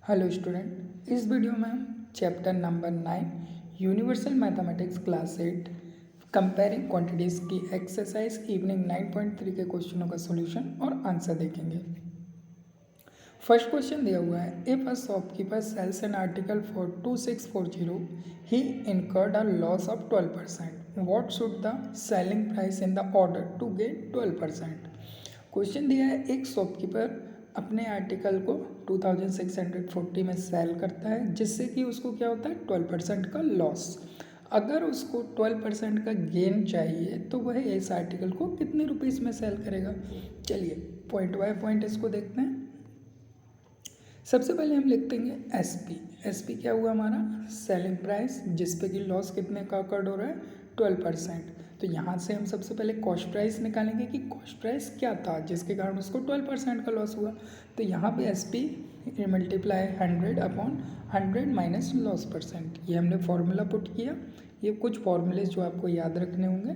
Hello student, इस video में हम chapter number 9 universal mathematics class 8 comparing quantities की एक्सरसाइज इवनिंग 9.3 के क्वेश्चनों का सॉल्यूशन और आंसर देखेंगे। फर्स्ट क्वेश्चन दिया हुआ है, if a shopkeeper sells an article for 2640 he incurred a loss of 12%, what should the selling price in the order to get 12%। Question दिया है, एक शॉपकीपर अपने आर्टिकल को 2640 में सेल करता है जिससे कि उसको क्या होता है 12% का लॉस। अगर उसको 12% का गेन चाहिए तो वह इस आर्टिकल को कितने रुपीज़ में सेल करेगा। चलिए पॉइंट बाय पॉइंट इसको देखते हैं। सबसे पहले हम लिख देंगे एस पी क्या हुआ हमारा सेलिंग प्राइस, जिस पे कि लॉस कितने का अकर्ड हो रहा है 12%। तो यहाँ से हम सबसे पहले कॉस्ट प्राइस निकालेंगे कि कॉस्ट प्राइस क्या था जिसके कारण उसको 12% का लॉस हुआ। तो यहाँ पे S P multiply 100/100 minus loss percent, ये हमने फार्मूला पुट किया। ये कुछ फार्मूले जो आपको याद रखने होंगे।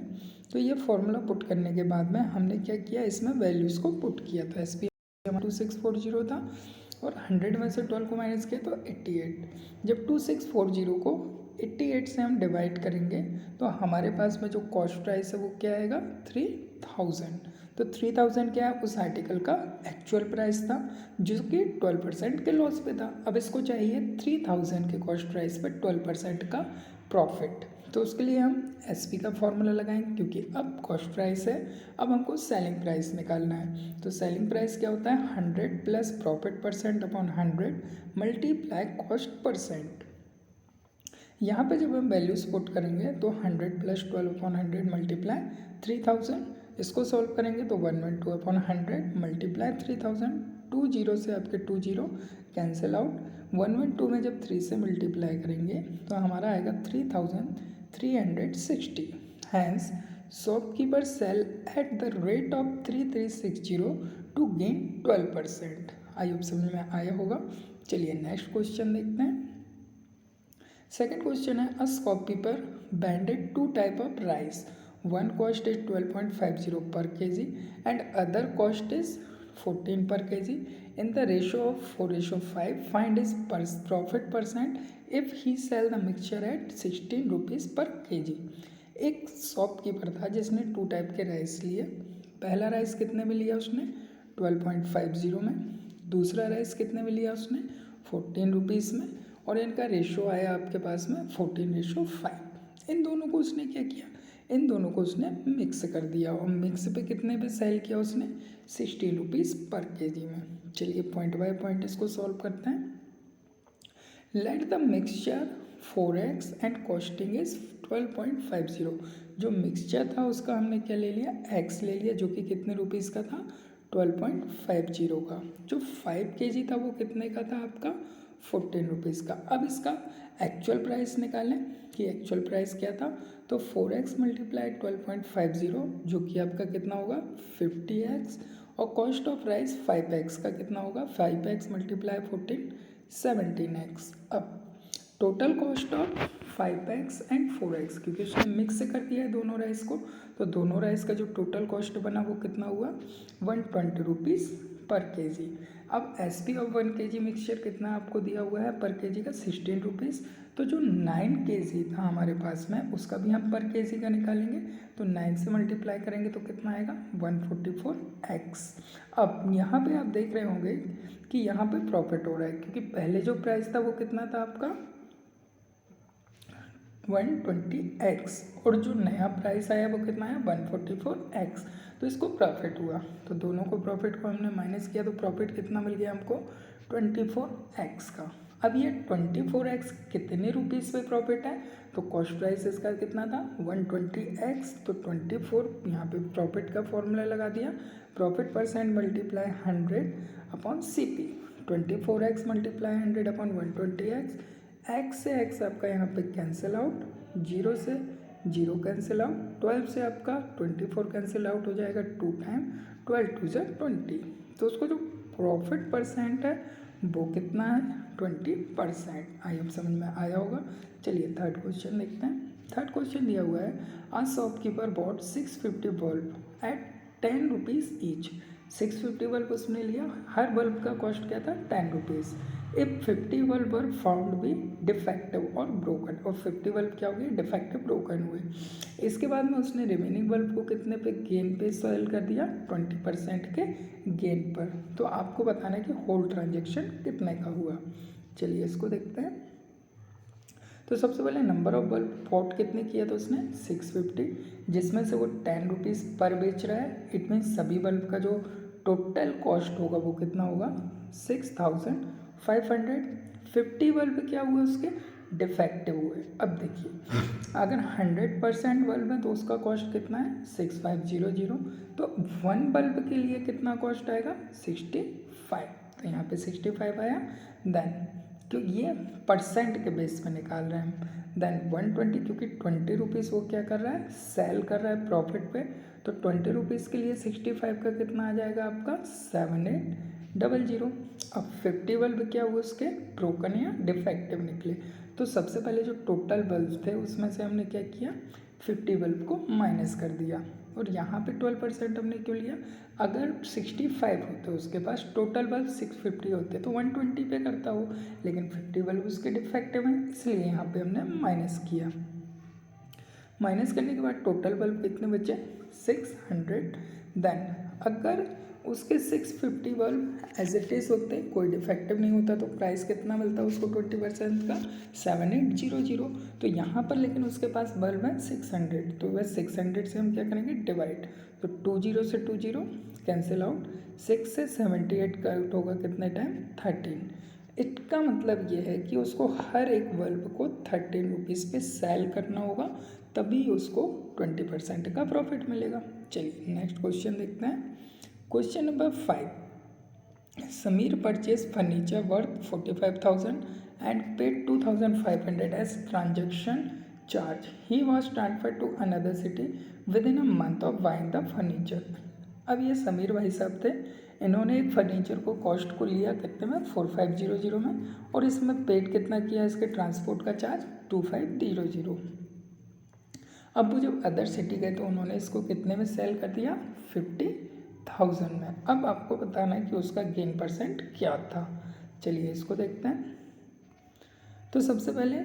तो ये फार्मूला पुट करने के बाद में हमने क्या किया, इसमें वैल्यूज़ को पुट किया। तो एस पी 2640 था और 100 में से 12 को माइनस किया तो 88। जब 2640 को 88 से हम डिवाइड करेंगे तो हमारे पास में जो कॉस्ट प्राइस है वो क्या आएगा 3000। तो 3000 क्या है, उस आर्टिकल का एक्चुअल प्राइस था जो कि 12% के लॉस पे था। अब इसको चाहिए 3000 के कॉस्ट प्राइस पर 12% का प्रॉफिट। तो उसके लिए हम एस पी का फॉर्मूला लगाएंगे क्योंकि अब कॉस्ट प्राइस है, अब हमको सेलिंग प्राइस निकालना है। तो सेलिंग प्राइस क्या होता है 100 plus profit percent upon 100 multiply cost percent. यहाँ पे जब हम वैल्यूज पुट करेंगे तो 100 प्लस 12 अपॉन 100 मल्टीप्लाई 3000, इसको सॉल्व करेंगे तो 112/100 मल्टीप्लाई 3000। 2 जीरो से आपके 2 जीरो कैंसिल आउट। 112 में जब 3 से मल्टीप्लाई करेंगे तो हमारा आएगा 3360। Hence shopkeeper sell at the rate of 3360 to gain 12%। I hope समझ में आया होगा। चलिए नेक्स्ट क्वेश्चन देखते हैं। सेकेंड क्वेश्चन है, a shopkeeper blended two type of rice, one cost is 12.50 per KG and other cost is 14 per KG in the ratio of 4:5। Find is profit percent if he sell the mixture at 16 rupees per KG. एक shopkeeper था जिसने 2 type के rice लिए। पहला rice कितने में लिया उसने 12.50 में, दूसरा राइस कितने में लिया उसने 14 रुपीज़ में, और इनका रेशो आया आपके पास में 14:5। इन दोनों को उसने क्या किया, इन दोनों को उसने मिक्स कर दिया और मिक्स पे कितने पे सेल किया उसने 16 रुपीज़ पर केजी में। चलिए पॉइंट बाय पॉइंट इसको सॉल्व करते हैं। Let the mixture 4x and costing is 12.50। जो मिक्सचर था उसका हमने क्या ले लिया x ले लिया, जो कि कितने रुपीज़ का था 12.50 का। जो 5 केजी था वो कितने का था आपका 14 रुपीज़ का। अब इसका एक्चुअल प्राइस निकालें कि एक्चुअल प्राइस क्या था। तो 4x मल्टीप्लाई 12.50 जो कि आपका कितना होगा 50x, और कॉस्ट ऑफ राइस 5x का कितना होगा 5x मल्टीप्लाई 14 17x। अब total cost of 5x and 4x, क्योंकि उसने मिक्स कर दिया है दोनों राइस को, तो दोनों राइस का जो टोटल कॉस्ट बना वो कितना हुआ 120 रुपीज़ पर केजी। अब S P of 1 KG mixture कितना आपको दिया हुआ है पर केजी का 16 रुपीज़। तो जो 9 केजी था हमारे पास में उसका भी हम पर केजी का निकालेंगे। तो 9 से मल्टीप्लाई करेंगे तो कितना आएगा 144x। अब यहाँ पे आप देख रहे होंगे कि यहाँ पे प्रॉफिट हो रहा है क्योंकि पहले जो प्राइस था वो कितना था आपका 120x, और जो नया प्राइस आया वो कितना है 144x। तो इसको प्रॉफिट हुआ, तो दोनों को प्रॉफिट को हमने माइनस किया तो प्रॉफिट कितना मिल गया हमको 24x का। अब ये 24x कितने रुपीज़ पे प्रॉफिट है, तो कॉस्ट प्राइस इसका कितना था 120x, तो 24 यहाँ पे प्रॉफिट का फॉर्मूला लगा दिया, profit percent multiply 100/CP। 24x multiply 100/120x, x से x आपका यहाँ पे कैंसिल आउट, 0 से 0 कैंसिल आउट, 12 से आपका 24 कैंसिल आउट हो जाएगा 2 टाइम, 12 2 ज़ा 20। तो उसको जो प्रॉफिट परसेंट है वो कितना है 20%। आई होप समझ में आया होगा। चलिए थर्ड क्वेश्चन देखते हैं। थर्ड क्वेश्चन दिया हुआ है, a shopkeeper bought 650 bulb at 10 rupees each. 650 bulb उसने लिया, हर बल्ब का कॉस्ट क्या था 10 rupees. If 50 bulb were found be defective और ब्रोकन, और 50 बल्ब क्या हो गए, डिफेक्टिव ब्रोकन हुए। इसके बाद में उसने रिमेनिंग बल्ब को कितने पे, गेन पे सेल कर दिया, 20% के गेन पर। तो आपको बताना है कि होल ट्रांजेक्शन कितने का हुआ। चलिए इसको देखते हैं। तो सबसे पहले नंबर ऑफ बल्ब बॉट कितने किया था उसने, 650, जिसमें से वो 10 रुपीज़ पर बेच रहा है। इट मीन्स सभी बल्ब का जो टोटल कॉस्ट होगा वो कितना होगा, 6500। 50 बल्ब क्या हुए उसके, डिफेक्टिव हुए। अब देखिए अगर 100% बल्ब है तो उसका कॉस्ट कितना है, 6500। तो 1 बल्ब के लिए कितना कॉस्ट आएगा, 65। तो यहाँ पे 65 आया। देन तो ये परसेंट के बेस पे निकाल रहे हैं हम। देन 120, क्योंकि 20 रुपीज़ वो क्या कर रहा है, सेल कर रहा है प्रॉफिट पे। तो 20 रुपीज़ के लिए 65 का कितना आ जाएगा आपका, 7800। अब 50 बल्ब क्या हुए उसके, ब्रोकन या डिफेक्टिव निकले। तो सबसे पहले जो टोटल बल्ब थे उसमें से हमने क्या किया, 50 बल्ब को माइनस कर दिया। और यहाँ पे 12% हमने क्यों लिया, अगर 65 होते उसके पास, टोटल बल्ब 650 होते तो 120 पे करता हो, लेकिन 50 बल्ब उसके डिफेक्टिव हैं, इसलिए यहाँ पे हमने माइनस किया। माइनस करने के बाद टोटल बल्ब कितने बचे, 600। देन अगर उसके 650 बल्ब एज इट इज़ होते, कोई डिफेक्टिव नहीं होता, तो प्राइस कितना मिलता उसको 20% का, 7800। तो यहाँ पर लेकिन उसके पास बल्ब है 600, तो वह 600 से हम क्या करेंगे, डिवाइड। तो 20 से 20 कैंसिल आउट, 6 से 78 का आउट होगा कितने टाइम, 13। इसका मतलब ये है कि उसको हर एक बल्ब को 13 रुपीज़ पे सेल करना होगा, तभी उसको 20% का प्रॉफिट मिलेगा। चलिए नेक्स्ट क्वेश्चन देखते हैं। Question number 5, Sameer purchase furniture worth 45,000 and paid 2,500 as transaction charge. He was transfer to another city within a month of buying the furniture. अब ये समीर भाई साहब थे, इन्होंने एक फर्नीचर को कॉस्ट को लिया कितने में, 4500 में, और इसमें पेड कितना किया, इसके ट्रांसपोर्ट का चार्ज 2500। अब वो जब अदर सिटी गए तो उन्होंने इसको कितने में सेल कर दिया, 50,000 में। अब आपको बताना है कि उसका गेन परसेंट क्या था। चलिए इसको देखते हैं। तो सबसे पहले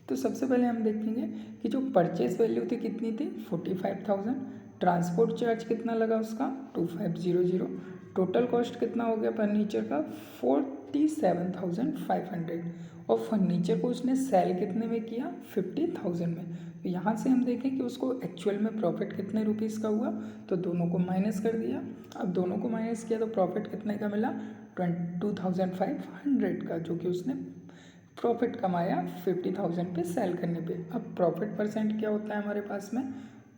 तो सबसे पहले हम देखेंगे कि जो परचेज वैल्यू थी कितनी थी, 45,000। ट्रांसपोर्ट चार्ज कितना लगा उसका, 2500। टोटल कॉस्ट कितना हो गया फर्नीचर का, 47,500। और फर्नीचर को उसने सेल कितने में किया, 50,000 में। तो यहाँ से हम देखें कि उसको एक्चुअल में प्रॉफिट कितने रुपीज़ का हुआ, तो दोनों को माइनस कर दिया। अब दोनों को माइनस किया तो प्रॉफिट कितने का मिला, 22,500 का, जो कि उसने प्रॉफिट कमाया 50,000 पे सेल करने पे। अब प्रॉफिट परसेंट क्या होता है हमारे पास में,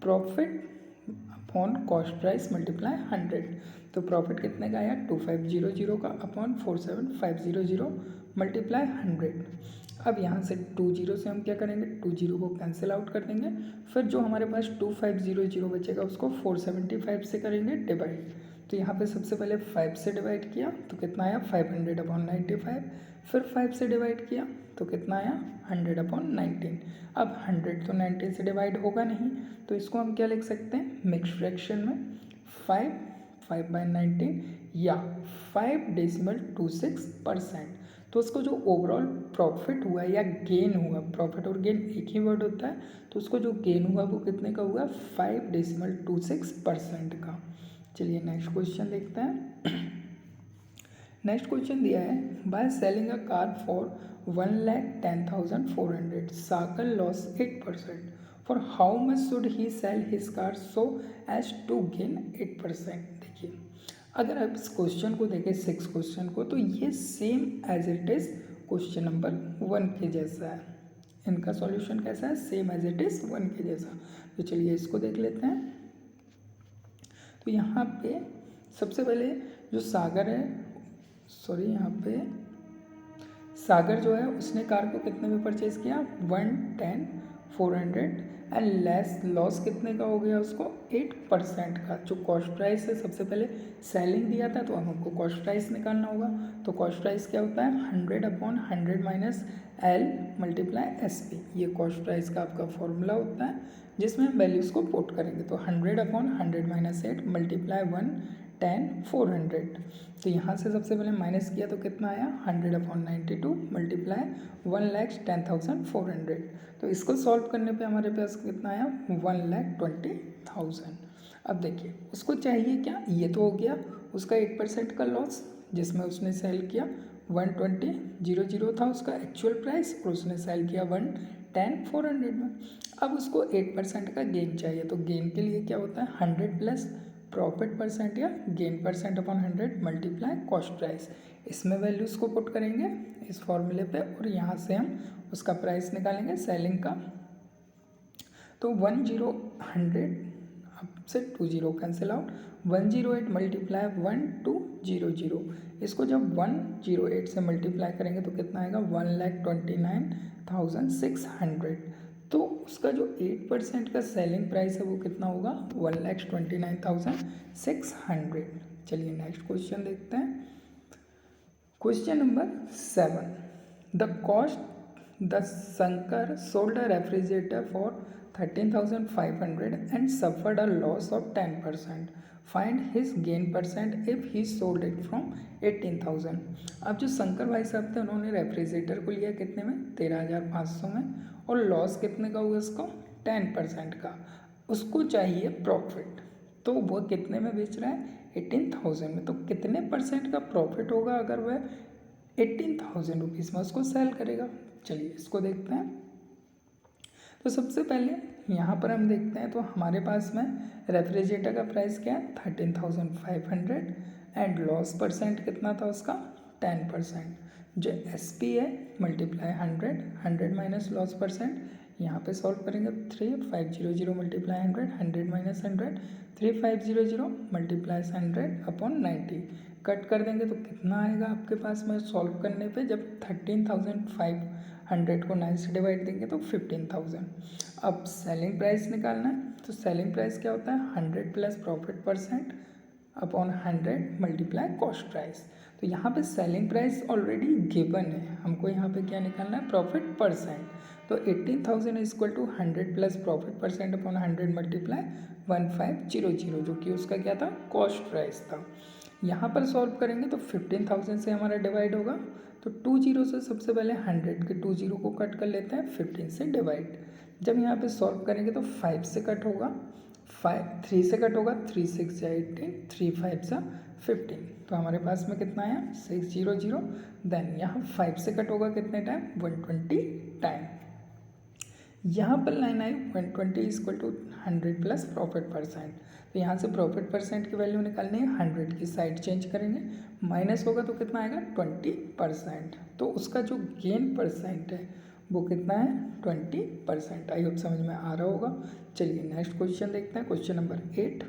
profit upon cost price multiply 100। तो प्रॉफिट कितने का आया, 2500 का अपॉन 47,500 मल्टीप्लाई 100। अब यहाँ से 20 से हम क्या करेंगे, 20 को कैंसिल आउट कर देंगे। फिर जो हमारे पास 2500 बचेगा उसको 475 से करेंगे डिवाइड। तो यहाँ पे सबसे पहले 5 से डिवाइड किया तो कितना आया, 500/95। फिर 5 से डिवाइड किया तो कितना आया, 100/19। अब 100 तो 19 से डिवाइड होगा नहीं, तो इसको हम क्या लिख सकते हैं, मिक्स फ्रैक्शन में 5/19 या 5.26%। तो उसको जो ओवरऑल प्रॉफिट हुआ या गेन हुआ, प्रॉफिट और गेन एक ही वर्ड होता है, तो उसको जो गेन हुआ वो कितने का हुआ, 5.26% का। चलिए नेक्स्ट क्वेश्चन देखते हैं। नेक्स्ट क्वेश्चन दिया है, by selling a car for 1,10,400 साकर loss 8%, for how much should he sell his car so as to gain 8%। देखिए अगर आप इस क्वेश्चन को देखें, 6 क्वेश्चन को, तो ये same as it is question number 1 के जैसा है। इनका सॉल्यूशन कैसा है, सेम एज इट इज़ 1 के जैसा। तो चलिए इसको देख लेते हैं। तो यहाँ पे सबसे पहले जो सागर है, यहाँ पे सागर जो है उसने कार को कितने में परचेज किया, 110,400 एंड लेस लॉस कितने का हो गया उसको, 8% का। जो कॉस्ट प्राइस है, सबसे पहले सेलिंग दिया था तो अब हमको कॉस्ट प्राइस निकालना होगा। तो कॉस्ट प्राइस क्या होता है, 100/100 माइनस L मल्टीप्लाई SP। ये कॉस्ट प्राइस का आपका फॉर्मूला होता है जिसमें हम वैल्यूज़ को पुट करेंगे। तो 100/100 माइनस 8 मल्टीप्लाई 110 10,400। तो यहाँ से सबसे पहले माइनस किया तो कितना आया 100/92 मल्टीप्लाई 1,10,400। तो इसको सॉल्व करने पे हमारे पास कितना आया 1,20,000। अब देखिए उसको चाहिए क्या, ये तो हो गया उसका 8% का लॉस जिसमें उसने सेल किया 120,000 था उसका एक्चुअल प्राइस और उसने सेल किया 110,400 में। अब उसको 8% का गेन चाहिए, तो गेन के लिए क्या होता है 100 प्लस प्रॉफिट परसेंट या gain percent upon 100 multiply cost price. इसमें वैल्यूज़ को पुट करेंगे इस फॉर्मूले पे और यहाँ से हम उसका प्राइस निकालेंगे सेलिंग का। तो 100 अब से 20 कैंसिल आउट 108 मल्टीप्लाई 1200। इसको जब 108 से मल्टीप्लाई करेंगे तो कितना आएगा 1,29,600। तो उसका जो 8% का सेलिंग प्राइस है वो कितना होगा 1,29,600। चलिए नेक्स्ट क्वेश्चन देखते हैं। Question number 7, the cost the Shankar sold a refrigerator for 13,500 and suffered a loss of 10%. Find his gain percent if he sold it from 18,000. अब जो शंकर भाई साहब थे उन्होंने रेफ्रिजरेटर को लिया कितने में 13,500 में और लॉस कितने का हुआ उसको 10% का। उसको चाहिए प्रॉफिट, तो वो कितने में बेच रहा है 18,000 में। तो कितने परसेंट का प्रॉफिट होगा अगर वह 18,000 रुपीज़ में उसको सेल करेगा। चलिए इसको देखते हैं। तो सबसे पहले यहाँ पर हम देखते हैं तो हमारे पास में रेफ्रिजरेटर का प्राइस क्या है 13,500 एंड लॉस परसेंट कितना था उसका 10%। जो SP है मल्टीप्लाई 100 माइनस लॉस परसेंट, यहाँ पे सॉल्व करेंगे 3,500 मल्टीप्लाई 100 माइनस 100 3,500 मल्टीप्लाई 100/90 कट कर देंगे तो कितना आएगा आपके पास में सॉल्व करने पे जब 13,500 को 9 से डिवाइड देंगे तो 15,000। अब सेलिंग प्राइस निकालना है तो सेलिंग प्राइस क्या होता है 100 plus profit percent upon 100 multiply cost price. तो यहाँ पे सेलिंग प्राइस ऑलरेडी गिवन है, हमको यहाँ पे क्या निकालना है प्रॉफिट परसेंट। तो 18,000 is equal to 100 plus profit percent upon 100 multiply 1,500 जो कि उसका क्या था कॉस्ट प्राइस था। यहाँ पर सॉल्व करेंगे तो 15,000 से हमारा डिवाइड होगा तो 20 से सबसे पहले 100 के 20 को कट कर लेते हैं 15 से डिवाइड। जब यहाँ पे सॉल्व करेंगे तो 5 से कट होगा 3 से कट होगा 3 6 या 18 3 5 सा 15। तो हमारे पास में कितना आया 600। देन यहाँ 5 से कट होगा कितने टाइम 120 टाइम। यहाँ पर लाइन आई 120 is equal to 100 plus profit percent. तो यहाँ से प्रॉफिट परसेंट की वैल्यू निकालनी है 100 की साइड चेंज करेंगे माइनस होगा तो कितना आएगा 20%। तो उसका जो गेन परसेंट है वो कितना है 20%। आई होप समझ में आ रहा होगा। चलिए नेक्स्ट क्वेश्चन देखते हैं। Question number 8,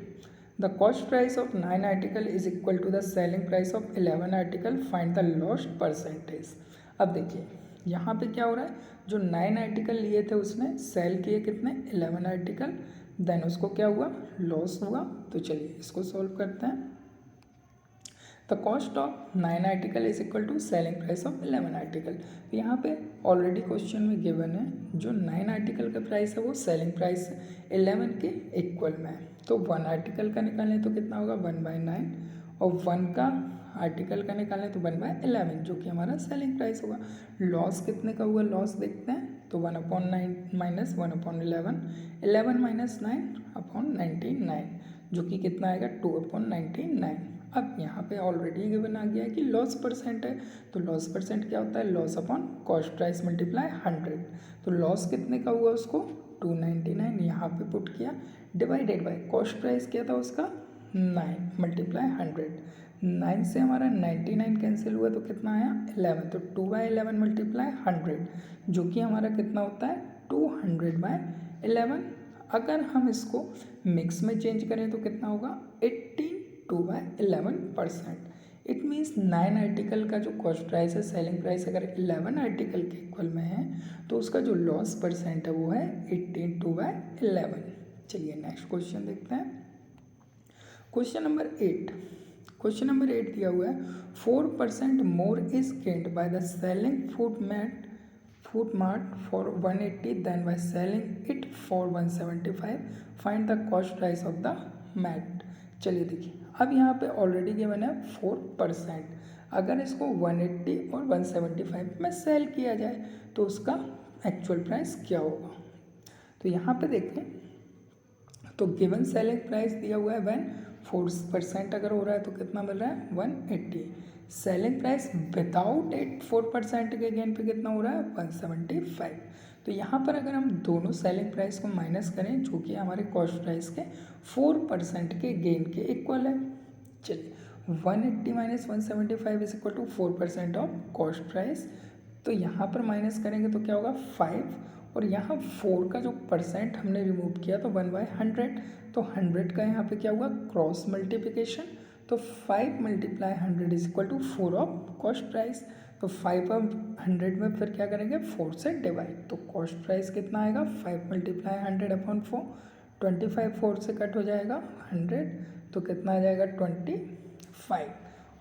the cost price of 9 article is equal to the selling price of 11 article, find the lost percentage. अब देखिए यहाँ पे क्या हो रहा है जो 9 आर्टिकल लिए थे उसने सेल किए कितने 11 आर्टिकल, देन उसको क्या हुआ लॉस हुआ। तो चलिए इसको सॉल्व करते हैं। The cost of 9 article is equal to selling price of 11 article. तो यहाँ पे ऑलरेडी क्वेश्चन में गिवन है जो 9 आर्टिकल का प्राइस है वो सेलिंग प्राइस 11 के इक्वल में है। तो 1 आर्टिकल का निकालें तो कितना होगा 1/9 और 1 का आर्टिकल का निकालें तो 1/11 जो कि हमारा सेलिंग प्राइस होगा। लॉस कितने का हुआ लॉस देखते हैं तो 1/9 माइनस 1/11 11 माइनस 9/99 जो कि कितना आएगा 2/99। अब यहाँ पे ऑलरेडी गिवन आ गया है कि लॉस परसेंट है तो लॉस परसेंट क्या होता है loss upon cost price multiply 100। तो लॉस कितने का हुआ उसको 299 यहाँ पे पुट किया डिवाइडेड बाय कॉस्ट प्राइस क्या था उसका 9 मल्टीप्लाई 100। 9 से हमारा 99 कैंसिल हुआ तो कितना आया 11। तो 2/11 मल्टीप्लाई 100 जो कि हमारा कितना होता है 200/11। अगर हम इसको मिक्स में चेंज करें तो कितना होगा 2/11%। इट मीन्स 9 आर्टिकल का जो कॉस्ट प्राइस है सेलिंग प्राइस अगर 11 आर्टिकल के इक्वल में है तो उसका जो लॉस परसेंट है वो है 18/11। चलिए नेक्स्ट क्वेश्चन देखते हैं। क्वेश्चन नंबर 8, क्वेश्चन नंबर 8 दिया हुआ है 4% more is gained by the selling food mart for 180 then by selling it for 175, find the cost price of the mat. चलिए देखिए अब यहाँ पे ऑलरेडी गिवन है 4%। अगर इसको 180 और 175 में सेल किया जाए तो उसका एक्चुअल प्राइस क्या होगा। तो यहाँ पे देखें तो गिवन सेलिंग प्राइस दिया हुआ है व्हेन 4% अगर हो रहा है तो कितना मिल रहा है 180। सेलिंग प्राइस विदाउट 4% के गेन पे कितना हो रहा है 175। तो यहाँ पर अगर हम दोनों सेलिंग प्राइस को माइनस करें जो कि हमारे कॉस्ट प्राइस के 4% के गेन के इक्वल है। चलिए 180 minus 175 is equal to 4% of cost price. तो यहाँ पर माइनस करेंगे तो क्या होगा 5, और यहाँ 4 का जो परसेंट हमने रिमूव किया तो 1/100, तो 100 का यहाँ पे क्या हुआ क्रॉस मल्टीप्लिकेशन। तो 5 × 100 is equal to 4 of cost price. तो 5 अब 100 में फिर क्या करेंगे 4 से डिवाइड, तो कॉस्ट प्राइस कितना आएगा 5 × 100/4, 25 4 से कट हो जाएगा 100, तो कितना आ जाएगा 25,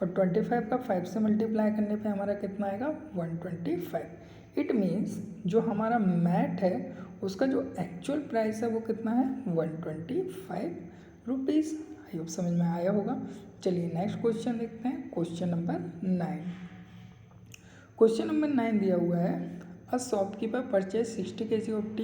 और 25 का 5 से मल्टीप्लाई करने पे हमारा कितना आएगा 125। इट मीन्स जो हमारा मैट है उसका जो एक्चुअल प्राइस है वो कितना है 125 रुपीज़। आई होप समझ में आया होगा। चलिए नेक्स्ट क्वेश्चन देखते हैं, क्वेश्चन नंबर 9। क्वेश्चन नंबर 9 दिया हुआ है a shopkeeper purchase 60 kg of T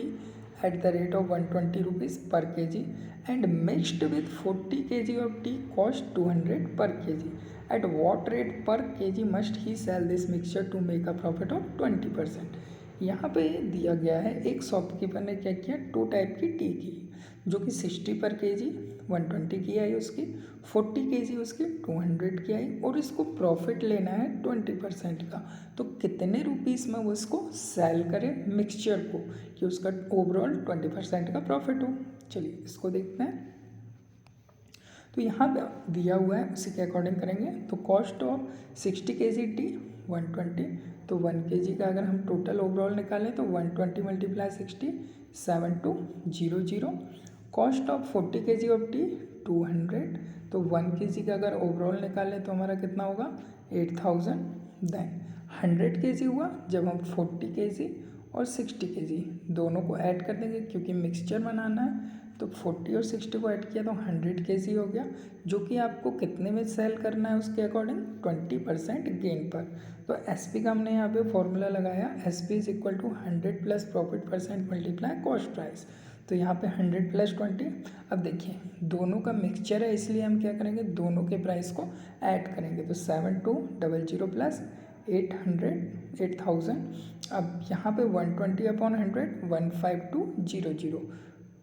eight the rate of 120 rupees पर kg and mixed with 40 kg of tea cost 200 per kg. At what rate per kg must he sell this mixture to make a profit of 20%? यहाँ पे दिया गया है एक shopkeeper ने क्या किया 2 टाइप की टी की जो कि 60 पर kg 120 की आई उसकी, 40 kg उसकी 200 की आई, और इसको प्रॉफिट लेना है 20% का। तो कितने रुपीज़ में वो इसको सेल करे मिक्सचर को कि उसका ओवरऑल 20% का प्रॉफिट हो। चलिए इसको देखते हैं। तो यहाँ पे दिया हुआ है उसी के अकॉर्डिंग करेंगे। तो कॉस्ट ऑफ 60 kg टी 120, तो 1 kg का अगर हम टोटल ओवरऑल निकालें तो 120 × 60 7200। Cost of 40 kg of T 200, तो 1 kg का अगर ओवरऑल निकालें तो हमारा कितना होगा 8000। देन 100 kg हुआ जब हम 40 kg और 60 kg दोनों को ऐड कर देंगे क्योंकि मिक्सचर बनाना है। तो 40 और 60 को ऐड किया तो 100 kg हो गया, जो कि आपको कितने में सेल करना है उसके अकॉर्डिंग 20% गेन पर। तो SP का हमने यहाँ पे फॉर्मूला लगाया, SP is equal to 100 plus profit percent multiply cost price. तो यहाँ पे 100 प्लस 20। अब देखिए दोनों का मिक्सचर है इसलिए हम क्या करेंगे दोनों के प्राइस को ऐड करेंगे। तो 7200 प्लस 8000। अब यहाँ पे 120/100 15200,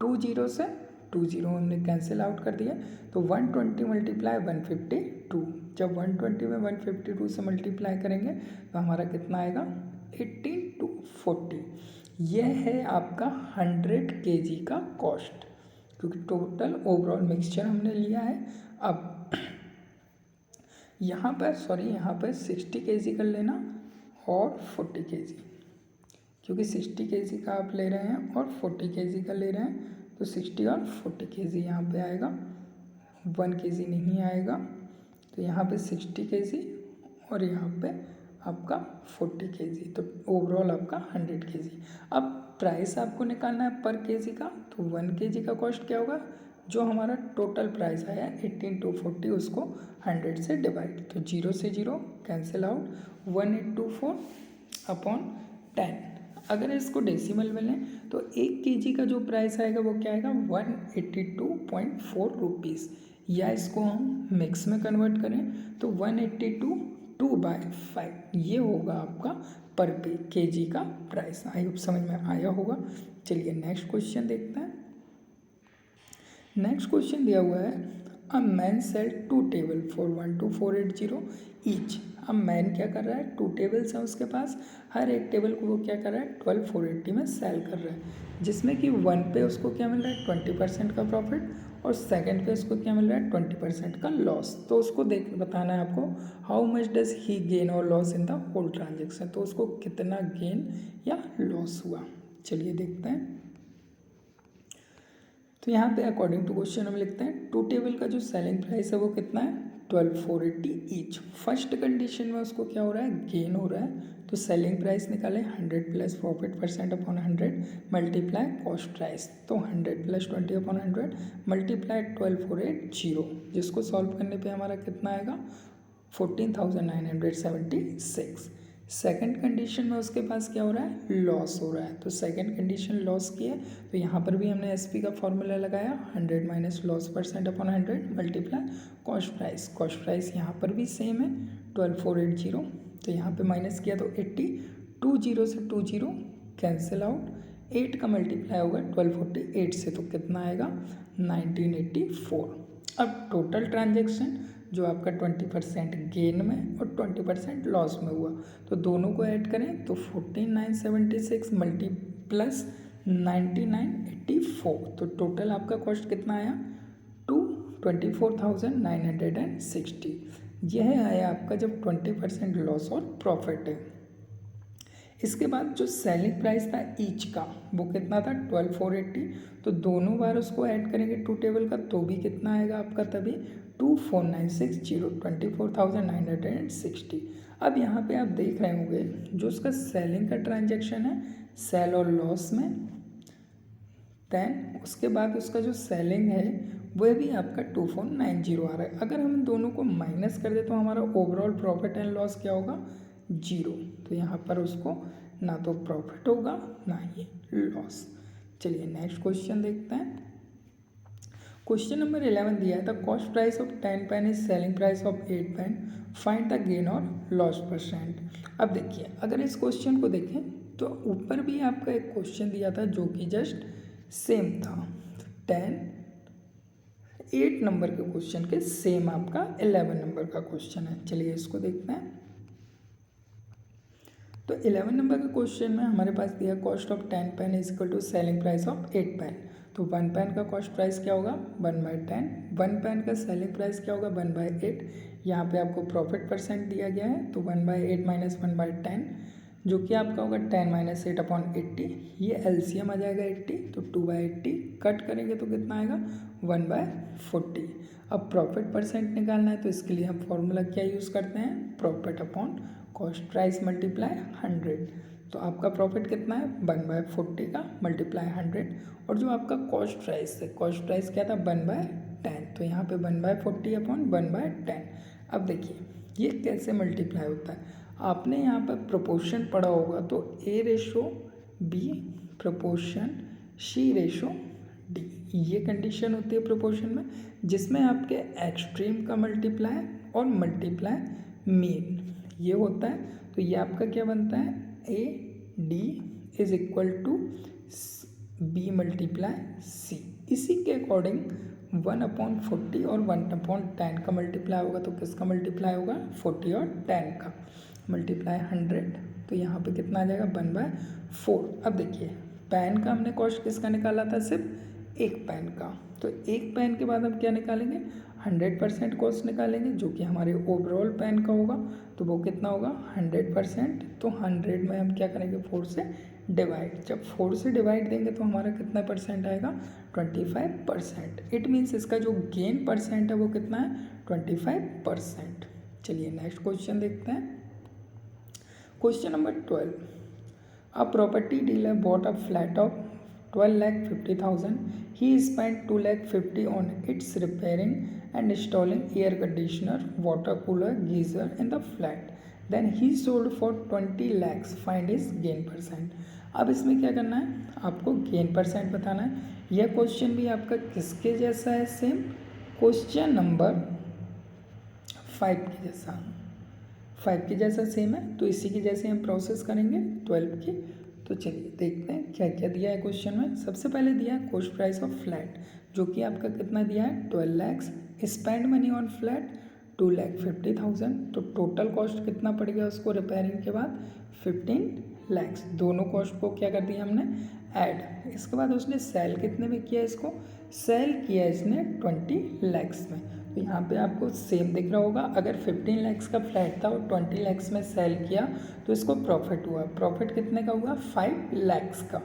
20 से 20 हमने कैंसिल आउट कर दिया। तो 120 × 152, जब 120 में 152 से मल्टीप्लाई करेंगे तो हमारा कितना आएगा 18/40। यह है आपका 100 kg का कॉस्ट, क्योंकि टोटल ओवरऑल मिक्सचर हमने लिया है। अब यहाँ पर 60 kg कर लेना और 40 kg, क्योंकि 60 kg का आप ले रहे हैं और 40 kg का ले रहे हैं, तो 60 और 40 kg यहाँ पे आएगा, 1 kg नहीं आएगा। तो यहाँ पे 60 kg और यहाँ पे आपका 40 kg, तो ओवरऑल आपका 100 kg। अब प्राइस आपको निकालना है पर kg का, तो 1 kg का कॉस्ट क्या होगा, जो हमारा टोटल प्राइस आया 18/240 उसको 100 से डिवाइड, तो 0 से 0 कैंसिल आउट, 1824/10। अगर इसको डेसिमल में लें तो 1 kg का जो प्राइस आएगा वो क्या आएगा 182.4 रुपीज़, या इसको हम मिक्स में कन्वर्ट करें तो 182 2/5, ये होगा आपका पर kg का प्राइस। आई होप समझ में आया होगा। चलिए नेक्स्ट क्वेश्चन देखते हैं। नेक्स्ट क्वेश्चन दिया हुआ है a man sell 2 table for 12,480 each. अब मैन क्या कर रहा है 2 टेबल्स हैं उसके पास, हर एक टेबल को वो क्या कर रहा है 12,480 में सेल कर रहा है, जिसमें कि 1 पे उसको क्या मिल रहा है 20% का प्रॉफिट और सेकंड पे उसको क्या मिल रहा है 20% का लॉस। तो उसको बताना है आपको how much does he gain और loss in the whole transaction, तो उसको कितना गेन या लॉस हुआ। चलिए देखते हैं। तो यहाँ पे अकॉर्डिंग टू क्वेश्चन हम लिखते हैं टू टेबल का जो सेलिंग प्राइस है वो कितना है 12,480 ईच। फर्स्ट कंडीशन में उसको क्या हो रहा है, गेन हो रहा है, तो सेलिंग प्राइस निकाले 100 plus profit percent upon 100 multiply cost price, तो 100 प्लस 20 अपॉन 100 मल्टीप्लाई 12,480, जिसको सॉल्व करने पे हमारा कितना आएगा 14,976। सेकंड कंडीशन में उसके पास क्या हो रहा है, लॉस हो रहा है, तो सेकंड कंडीशन लॉस की है, तो यहाँ पर भी हमने एसपी का फॉर्मूला लगाया 100 minus loss percent upon 100 multiply cost price यहाँ पर भी सेम है 12,480, तो यहाँ पे माइनस किया तो 80, 20 से 20 कैंसिल आउट, 8 का मल्टीप्लाई होगा 1248 से, तो कितना आएगा 1984। अब टोटल ट्रांजेक्शन जो आपका 20% गेन में और 20% लॉस में हुआ, तो दोनों को ऐड करें तो 14,976 मल्टी प्लस 1984, तो टोटल आपका कॉस्ट कितना आया 24,960। यह आया आपका जब 20% लॉस और प्रॉफिट है। इसके बाद जो सेलिंग प्राइस था ईच का वो कितना था 12,480, तो दोनों बार उसको ऐड करेंगे टू टेबल का तो भी कितना आएगा आपका तभी 24,960, 24,960। अब यहाँ पे आप देख रहे होंगे जो उसका सेलिंग का ट्रांजैक्शन है सेल और लॉस में, देन उसके बाद उसका जो सेलिंग है वह भी आपका 2490 आ रहा है। अगर हम दोनों को माइनस कर दे तो हमारा ओवरऑल प्रॉफिट एंड लॉस क्या होगा 0, तो यहाँ पर उसको ना तो प्रॉफिट होगा ना ही लॉस। चलिए नेक्स्ट क्वेश्चन देखते हैं। क्वेश्चन नंबर 11 दिया था cost price of 10 pen is selling price of 8 pen, find the gain और लॉस परसेंट। अब देखिए अगर इस क्वेश्चन को देखें तो ऊपर भी आपका एक क्वेश्चन दिया था जो कि जस्ट सेम था, 8 नंबर के क्वेश्चन के सेम आपका 11 नंबर का क्वेश्चन है। चलिए इसको देखते हैं। तो 11 नंबर के क्वेश्चन में हमारे पास दिया cost of 10 pen is equal to selling price of 8 pen, तो 1 पेन का कॉस्ट प्राइस क्या होगा 1/10, 1 पेन का सेलिंग प्राइस क्या होगा 1/8, यहाँ पे आपको प्रॉफिट परसेंट दिया गया है तो 1/8 माइनस 1/10 जो कि आपका होगा 10 माइनस 8 अपॉन 80, ये एलसीएम आ जाएगा 80, तो 2/80 कट करेंगे तो कितना आएगा 1/40। अब प्रॉफिट परसेंट निकालना है तो इसके लिए हम फॉर्मूला क्या यूज़ करते हैं, profit upon cost price multiply 100, तो आपका प्रॉफिट कितना है 1/40 का मल्टीप्लाई 100, और जो आपका कॉस्ट प्राइस है कॉस्ट प्राइस क्या था 1/10, तो यहाँ पे 1/40 अपॉन 1/10। अब देखिए ये कैसे मल्टीप्लाई होता है, आपने यहाँ पर प्रोपोर्शन पढ़ा होगा तो A/B प्रोपोर्शन C/D, ये कंडीशन होती है प्रोपोर्शन में जिसमें आपके एक्सट्रीम का मल्टीप्लाई और मल्टीप्लाई मीन ये होता है, तो ये आपका क्या बनता है AD is equal to B multiply C। इसी के अकॉर्डिंग 1/40 और 1/10 का मल्टीप्लाई होगा, तो किसका मल्टीप्लाई होगा 40 और 10 का मल्टीप्लाई 100, तो यहाँ पे कितना आ जाएगा 1/4। अब देखिए पेन का हमने कॉस्ट किसका निकाला था, सिर्फ एक पेन का, तो एक पेन के बाद हम क्या निकालेंगे 100% कॉस्ट निकालेंगे जो कि हमारे ओवरऑल पेन का होगा, तो वो कितना होगा 100%, तो 100 में हम क्या करेंगे 4 से डिवाइड, जब 4 से डिवाइड देंगे तो हमारा कितना परसेंट आएगा 25%। इट मीन्स इसका जो गेन परसेंट है वो कितना है 25%। चलिए नेक्स्ट क्वेश्चन देखते हैं। Question number 12, a property dealer bought a flat of 12,50,000, he spent 2,50,000 on its repairing and installing air conditioner, water cooler, geyser in the flat, then he sold for 20 lakhs, find his gain percent। अब इसमें क्या करना है, आपको gain percent बताना है। यह question भी आपका किसके जैसा है, सेम क्वेश्चन नंबर 5 के जैसा सेम है, तो इसी की जैसे हम प्रोसेस करेंगे 12 की। तो चलिए देखते हैं क्या क्या दिया है क्वेश्चन में। सबसे पहले दिया है कॉस्ट प्राइस ऑफ फ्लैट जो कि आपका कितना दिया है 12 lakhs, spend money on flat 2,50,000, तो टोटल कॉस्ट कितना पड़ गया उसको रिपेयरिंग के बाद 15 lakhs, दोनों कॉस्ट को क्या कर दिया हमने ऐड। इसके बाद उसने सेल कितने में किया, इसको सेल किया इसने 20 lakhs में, तो यहाँ पे आपको सेम दिख रहा होगा, अगर 15 lakhs का फ्लैट था और 20 lakhs में सेल किया तो इसको प्रॉफिट हुआ, प्रॉफिट कितने का हुआ 5 lakhs का।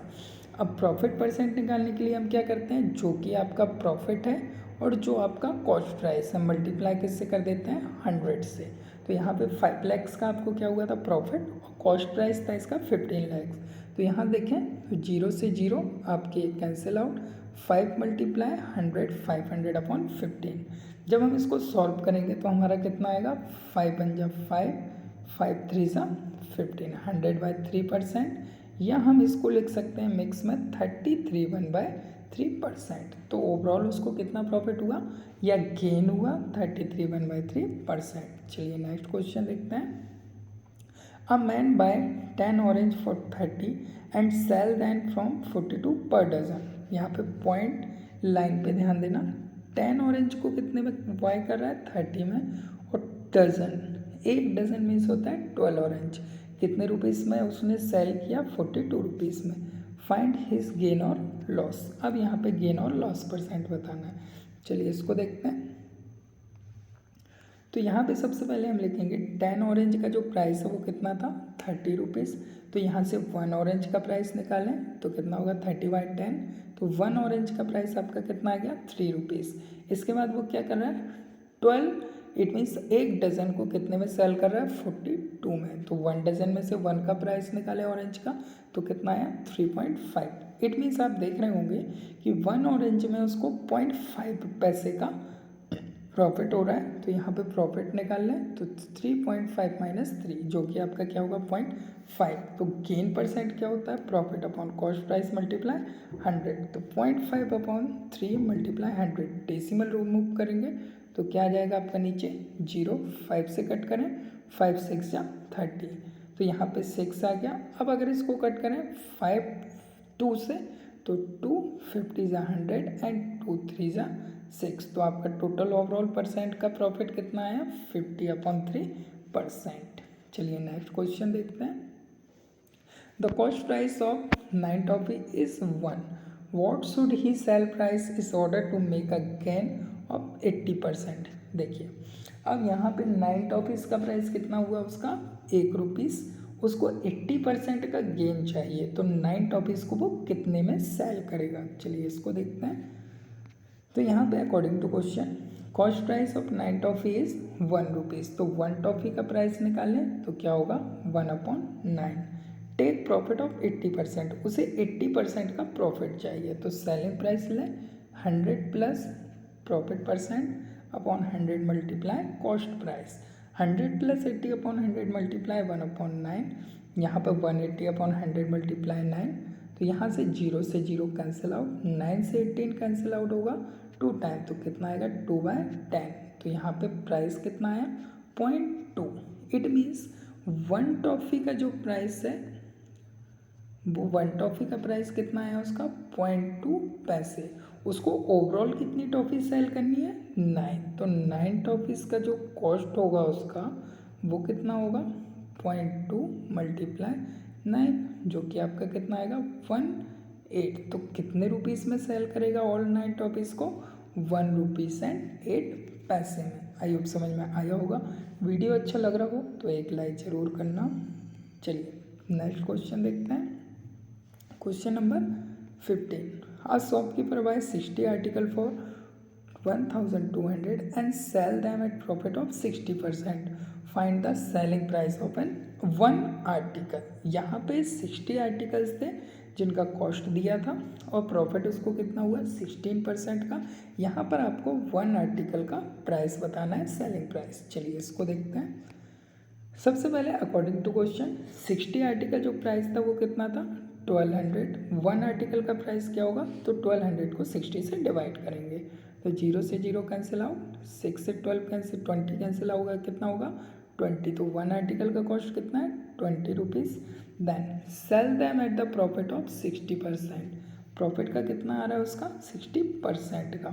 अब प्रॉफिट परसेंट निकालने के लिए हम क्या करते हैं, जो कि आपका प्रॉफिट है और जो आपका कॉस्ट प्राइस है मल्टीप्लाई किससे कर देते हैं, 100 से। तो यहाँ पे 5 लाख का आपको क्या हुआ था प्रॉफिट, और कॉस्ट प्राइस था इसका 15 लाख। तो यहाँ देखें 0 से 0 आपके कैंसिल आउट, 5 मल्टीप्लाई 100, 500 अपॉन 15। जब हम इसको सॉल्व करेंगे तो हमारा कितना आएगा, 5 बन जा 5, 5 3 सा 15, 100/3%, या हम इसको लिख सकते हैं मिक्स में 33 1/3%। तो ओवरऑल उसको कितना प्रॉफिट हुआ या गेन हुआ, 33 1/3%। चलिए नेक्स्ट क्वेश्चन देखते हैं। A man buy 10 orange for 30 and sell than from 42 per dozen. यहाँ पे पॉइंट लाइन पे ध्यान देना, 10 ऑरेंज को कितने में बाय कर रहा है, 30 में, और डजन, एक डजन मीन्स होता है 12 ऑरेंज, कितने रुपीज़ में उसने सेल किया, 42 रुपीज़ में। फाइंड हिज गेन और लॉस। अब यहाँ पे गेन और लॉस परसेंट बताना है। चलिए इसको देखते हैं। तो यहाँ पे सबसे पहले हम लिखेंगे 10 ऑरेंज का जो प्राइस है वो कितना था, 30 रुपीज़। तो यहाँ से 1 ऑरेंज का प्राइस निकालें तो कितना होगा, 30/10। तो 1 ऑरेंज का प्राइस आपका कितना आ गया, 3 रुपीज़। इसके बाद वो क्या कर रहा है, 12, इट मीन्स एक डज़न को कितने में सेल कर रहा है, 42 में। तो 1 डज़न में से 1 का प्राइस निकाले ऑरेंज का, तो कितना आया, 3.5। इट मीन्स आप देख रहे होंगे कि 1 ऑरेंज में उसको 0.5 पैसे का प्रॉफिट हो रहा है। तो यहाँ पे प्रॉफिट निकाल लें तो 3.5 माइनस 3, जो कि आपका क्या होगा, 0.5। तो गेन परसेंट क्या होता है, profit upon cost price multiply 100। तो 0.5 अपॉन 3 मल्टीप्लाई 100, डेसिमल रिमूव करेंगे तो क्या आ जाएगा आपका नीचे 0, 5 से कट करें, 5 6 या 30, तो यहाँ पे 6 आ गया। अब अगर इसको कट करें 5 2 से तो 2 50 ज़ा 100 एंड 2 3 ज़ा 6। तो आपका टोटल ओवरऑल परसेंट का प्रॉफिट कितना आया, 50/3%। चलिए नेक्स्ट क्वेश्चन देखते हैं। The cost price of 9 toffee is 1। What should he sell price is order to make a gain of 80%। देखिए अब यहाँ पे 9 टॉफीज़ का प्राइस कितना हुआ उसका, 1 रुपीज़, उसको 80% का गेन चाहिए। तो 9 टॉफीज़ को वो कितने में सेल करेगा, चलिए इसको देखते हैं। तो यहाँ पे according to question cost price of 9 toffee is 1 rupees. तो 1 टॉफी का प्राइस निकालें तो क्या होगा, 1/9। टेक प्रॉफिट ऑफ 80%, उसे 80% का प्रॉफिट चाहिए। तो सेलिंग प्राइस ले 100 plus profit percent upon 100 multiply cost price. 100 plus 80 upon 100 multiply 1/9। यहाँ पर 180 अपॉन 100 मल्टीप्लाई 9। तो यहाँ से 0 से 0 कैंसिल आउट, 9 से 18 कैंसिल आउट होगा 2 टाइम, तो कितना आएगा 2/10। तो यहाँ पे प्राइस कितना आया, 0.2। इट मीन्स 1 टॉफ़ी का जो प्राइस है वो 1 टॉफ़ी का प्राइस कितना आया उसका, 0.2 पैसे। उसको ओवरऑल कितनी टॉफ़ी सेल करनी है, 9। तो 9 टॉफ़ीज़ का जो कॉस्ट होगा उसका वो कितना होगा, 0.2 मल्टीप्लाई 9, जो कि आपका कितना आएगा 1/8। तो कितने रुपीज़ में सेल करेगा ऑल 9 टॉफ़ीज़ को, 1 रुपीज़ एंड 8 पैसे में। आई होप समझ में आया होगा। वीडियो अच्छा लग रहा हो तो एक लाइक ज़रूर करना। चलिए नेक्स्ट क्वेश्चन देखते हैं। Question number 15। A shopkeeper buys 60 article for 1,200 and sell them at profit of 60%. Find the selling price of one article। यहाँ पे 60 आर्टिकल्स थे जिनका कॉस्ट दिया था और प्रॉफिट उसको कितना हुआ, 16% का। यहाँ पर आपको 1 आर्टिकल का प्राइस बताना है, सेलिंग प्राइस। चलिए इसको देखते हैं। सबसे पहले अकॉर्डिंग टू क्वेश्चन 60 आर्टिकल जो प्राइस था वो कितना था, 1200। 1 आर्टिकल का प्राइस क्या होगा, तो 1200 को 60 से डिवाइड करेंगे तो 0 से 0 कैंसिल आउट, 6 से 12 कैंसिल, 20 कैंसिल होगा, कितना होगा 20। तो 1 आर्टिकल का कॉस्ट कितना है, 20 rupees. Then sell them at the profit of 60%। Profit का कितना आ रहा है उसका, 60% का।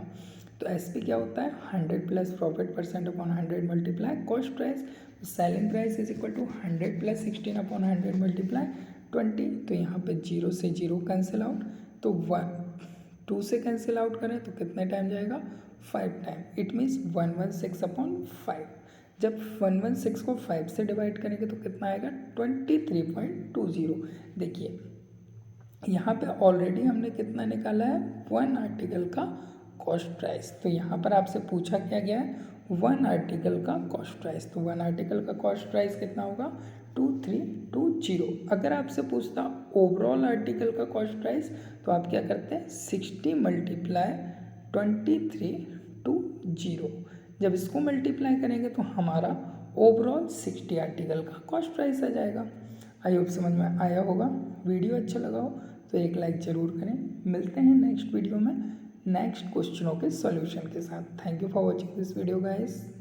तो एस पी क्या होता है, 100 plus profit percent upon 100 multiply cost price. Selling price is equal to 100 plus 16 upon 100 multiply 20। तो यहाँ पे 0 से 0 कैंसिल आउट, तो 2 से कैंसिल आउट करें तो कितने टाइम जाएगा, 5 टाइम। It means 116 upon 5। जब 116 को 5 से डिवाइड करेंगे तो कितना आएगा, 23.20। देखिए यहाँ पे ऑलरेडी हमने कितना निकाला है, 1 आर्टिकल का कॉस्ट प्राइस। तो यहाँ पर आपसे पूछा क्या गया है, 1 आर्टिकल का कॉस्ट प्राइस। तो 1 आर्टिकल का कॉस्ट प्राइस कितना होगा, 2320। अगर आपसे पूछता ओवरऑल आर्टिकल का कॉस्ट प्राइस, तो आप क्या करते हैं, 60 मल्टीप्लाई 2320। जब इसको मल्टीप्लाई करेंगे तो हमारा ओवरऑल 60 आर्टिकल का कॉस्ट प्राइस आ जाएगा। आई होप समझ में आया होगा। वीडियो अच्छा लगा हो तो एक लाइक ज़रूर करें। मिलते हैं नेक्स्ट वीडियो में नेक्स्ट क्वेश्चनों के सॉल्यूशन के साथ। Thank you for watching this video guys.